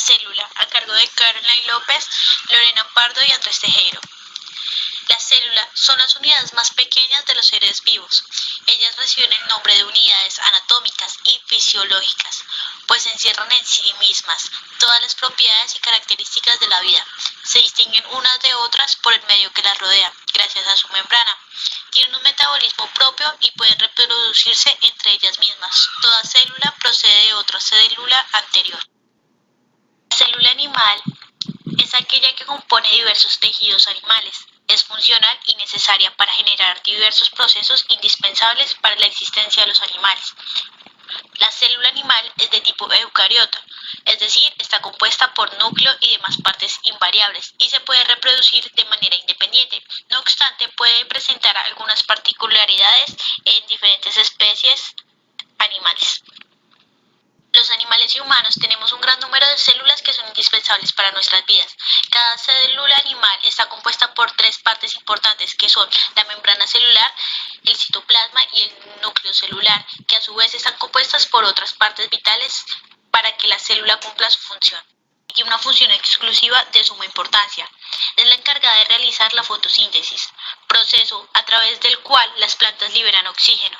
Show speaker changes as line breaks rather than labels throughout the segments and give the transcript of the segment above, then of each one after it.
célula, a cargo de Caroline López, Lorena Pardo y Andrés Tejero. Las células son las unidades más pequeñas de los seres vivos. Ellas reciben el nombre de unidades anatómicas y fisiológicas, pues encierran en sí mismas todas las propiedades y características de la vida. Se distinguen unas de otras por el medio que las rodea, gracias a su membrana. Tienen un metabolismo propio y pueden reproducirse entre ellas mismas. Toda célula procede de otra célula anterior. La célula animal es aquella que compone diversos tejidos animales. Es funcional y necesaria para generar diversos procesos indispensables para la existencia de los animales. La célula animal es de tipo eucariota, es decir, está compuesta por núcleo y demás partes invariables y se puede reproducir de manera independiente. No obstante, puede presentar algunas particularidades en diferentes especies animales. Los animales y humanos tenemos un gran número de células que son indispensables para nuestras vidas. Cada célula animal está compuesta por tres partes importantes que son la membrana celular, el citoplasma y el núcleo celular, que a su vez están compuestas por otras partes vitales para que la célula cumpla su función. Y una función exclusiva de suma importancia. Es la encargada de realizar la fotosíntesis, proceso a través del cual las plantas liberan oxígeno.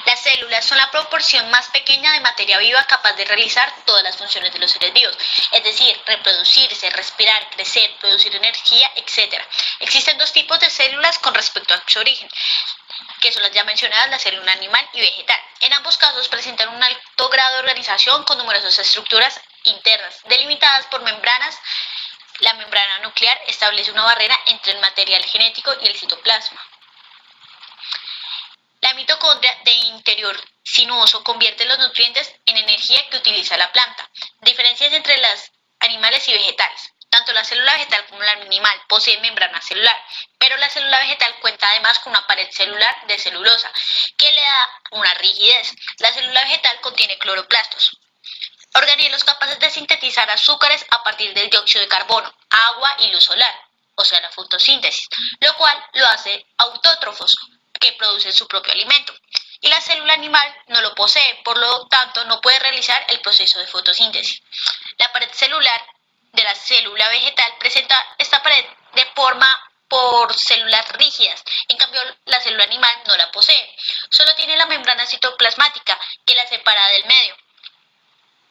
Las células son la proporción más pequeña de materia viva capaz de realizar todas las funciones de los seres vivos, es decir, reproducirse, respirar, crecer, producir energía, etc. Existen dos tipos de células con respecto a su origen, que son las ya mencionadas, la célula animal y vegetal. En ambos casos presentan un alto grado de organización con numerosas estructuras internas, delimitadas por membranas. La membrana nuclear establece una barrera entre el material genético y el citoplasma. La mitocondria de interior sinuoso convierte los nutrientes en energía que utiliza la planta. Diferencias entre los animales y vegetales. Tanto la célula vegetal como la animal poseen membrana celular, pero la célula vegetal cuenta además con una pared celular de celulosa, que le da una rigidez. La célula vegetal contiene cloroplastos, orgánulos capaces de sintetizar azúcares a partir del dióxido de carbono, agua y luz solar, o sea la fotosíntesis, lo cual lo hace autótrofos, que producen su propio alimento. Y la célula animal no lo posee, por lo tanto no puede realizar el proceso de fotosíntesis. La pared celular de la célula vegetal presenta esta pared de forma por células rígidas, en cambio la célula animal no la posee, solo tiene la membrana citoplasmática que la separa del medio.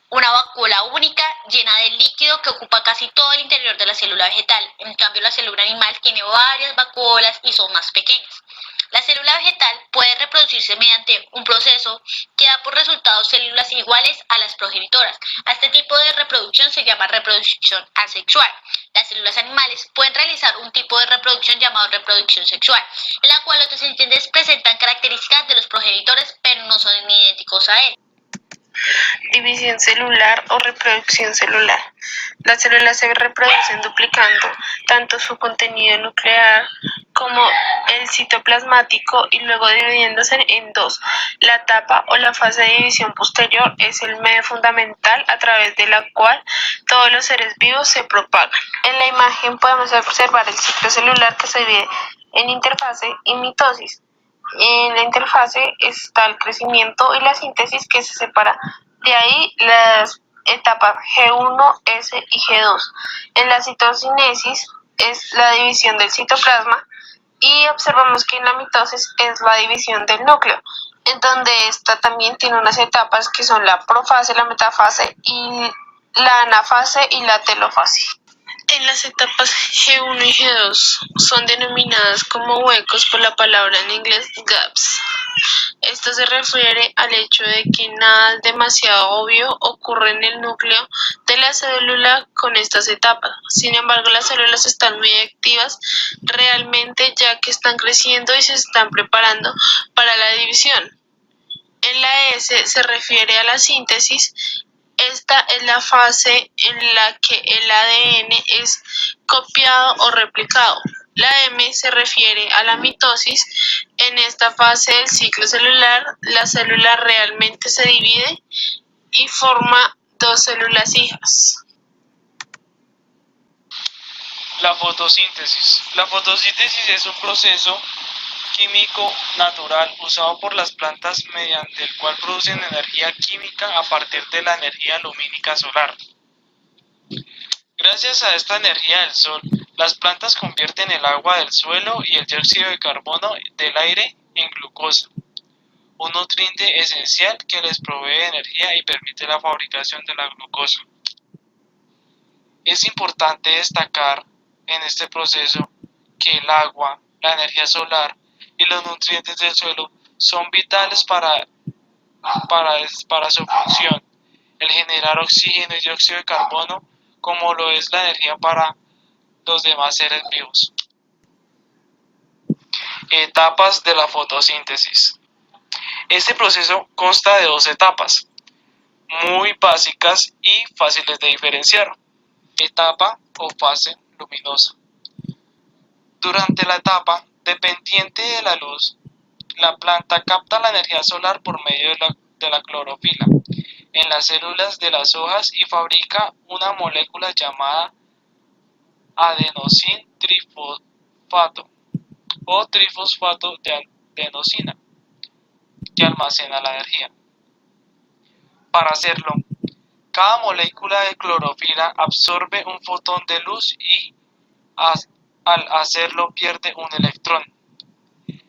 Una vacuola única llena de líquido que ocupa casi todo el interior de la célula vegetal. En cambio, la célula animal tiene varias vacuolas y son más pequeñas. La célula vegetal puede reproducirse mediante un proceso que da por resultado células iguales a las progenitoras. A este tipo de reproducción se llama reproducción asexual. Las células animales pueden realizar un tipo de reproducción llamado reproducción sexual, en la cual los descendientes presentan características de los progenitores, pero no son idénticos a él.
División celular o reproducción celular. Las células se reproducen duplicando tanto su contenido nuclear como el citoplasmático y luego dividiéndose en dos. La etapa o la fase de división posterior es el medio fundamental a través de la cual todos los seres vivos se propagan. En la imagen podemos observar el ciclo celular que se divide en interfase y mitosis. En la interfase está el crecimiento y la síntesis que se separa. De ahí las etapas G1, S y G2. En la citocinesis es la división del citoplasma y observamos que en la mitosis es la división del núcleo, en donde esta también tiene unas etapas que son la profase, la metafase y la anafase y la telofase. En las etapas G1 y G2 son denominadas como huecos por la palabra en inglés gaps. Esto se refiere al hecho de que nada demasiado obvio ocurre en el núcleo de la célula con estas etapas. Sin embargo, las células están muy activas realmente, ya que están creciendo y se están preparando para la división. En la S se refiere a la síntesis. Esta es la fase en la que el ADN es copiado o replicado. La M se refiere a la mitosis. En esta fase del ciclo celular, la célula realmente se divide y forma dos células hijas.
La fotosíntesis. La fotosíntesis es un proceso químico natural usado por las plantas mediante el cual producen energía química a partir de la energía lumínica solar. Gracias a esta energía del sol, las plantas convierten el agua del suelo y el dióxido de carbono del aire en glucosa, un nutriente esencial que les provee energía y permite la fabricación de la glucosa. Es importante destacar en este proceso que el agua, la energía solar y los nutrientes del suelo son vitales para su función, el generar oxígeno y dióxido de carbono, como lo es la energía para los demás seres vivos. Etapas de la fotosíntesis. Este proceso consta de dos etapas, muy básicas y fáciles de diferenciar. Etapa o fase luminosa. Durante la etapa dependiente de la luz, la planta capta la energía solar por medio de la clorofila en las células de las hojas y fabrica una molécula llamada adenosín trifosfato o trifosfato de adenosina que almacena la energía. Para hacerlo, cada molécula de clorofila absorbe un fotón de luz y al hacerlo pierde un electrón.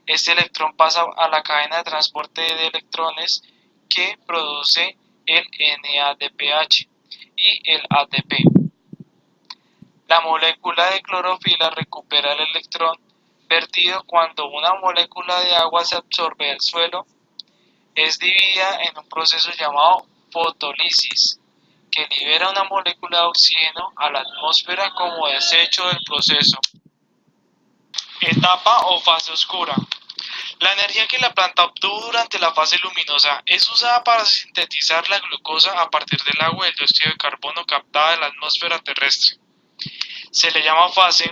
Este electrón pasa a la cadena de transporte de electrones que produce el NADPH y el ATP. La molécula de clorofila recupera el electrón perdido cuando una molécula de agua se absorbe del suelo. Es dividida en un proceso llamado fotólisis, que libera una molécula de oxígeno a la atmósfera como desecho del proceso. Etapa o fase oscura. La energía que la planta obtuvo durante la fase luminosa es usada para sintetizar la glucosa a partir del agua y el dióxido de carbono captada de la atmósfera terrestre. Se le llama fase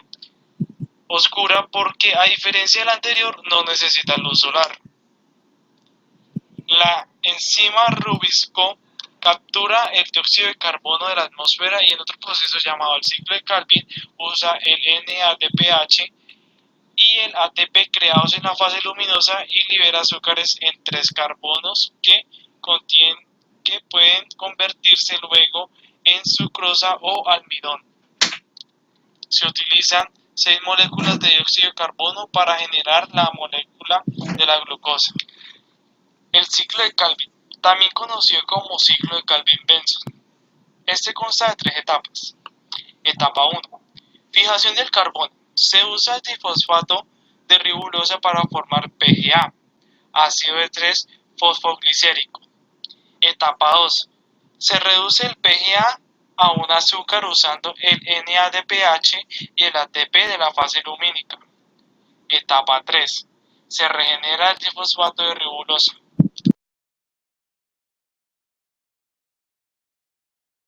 oscura porque, a diferencia de la anterior, no necesita luz solar. La enzima rubisco captura el dióxido de carbono de la atmósfera y en otro proceso llamado el ciclo de Calvin usa el NADPH y el ATP creados en la fase luminosa y libera azúcares en 3 carbonos que pueden convertirse luego en sucrosa o almidón. Se utilizan 6 moléculas de dióxido de carbono para generar la molécula de la glucosa. El ciclo de Calvin, también conocido como ciclo de Calvin-Benson. Este consta de 3 etapas. Etapa 1. Fijación del carbono. Se usa el difosfato de ribulosa para formar PGA, ácido de 3 fosfoglicérico. Etapa 2. Se reduce el PGA a un azúcar usando el NADPH y el ATP de la fase lumínica. Etapa 3. Se regenera el difosfato de ribulosa.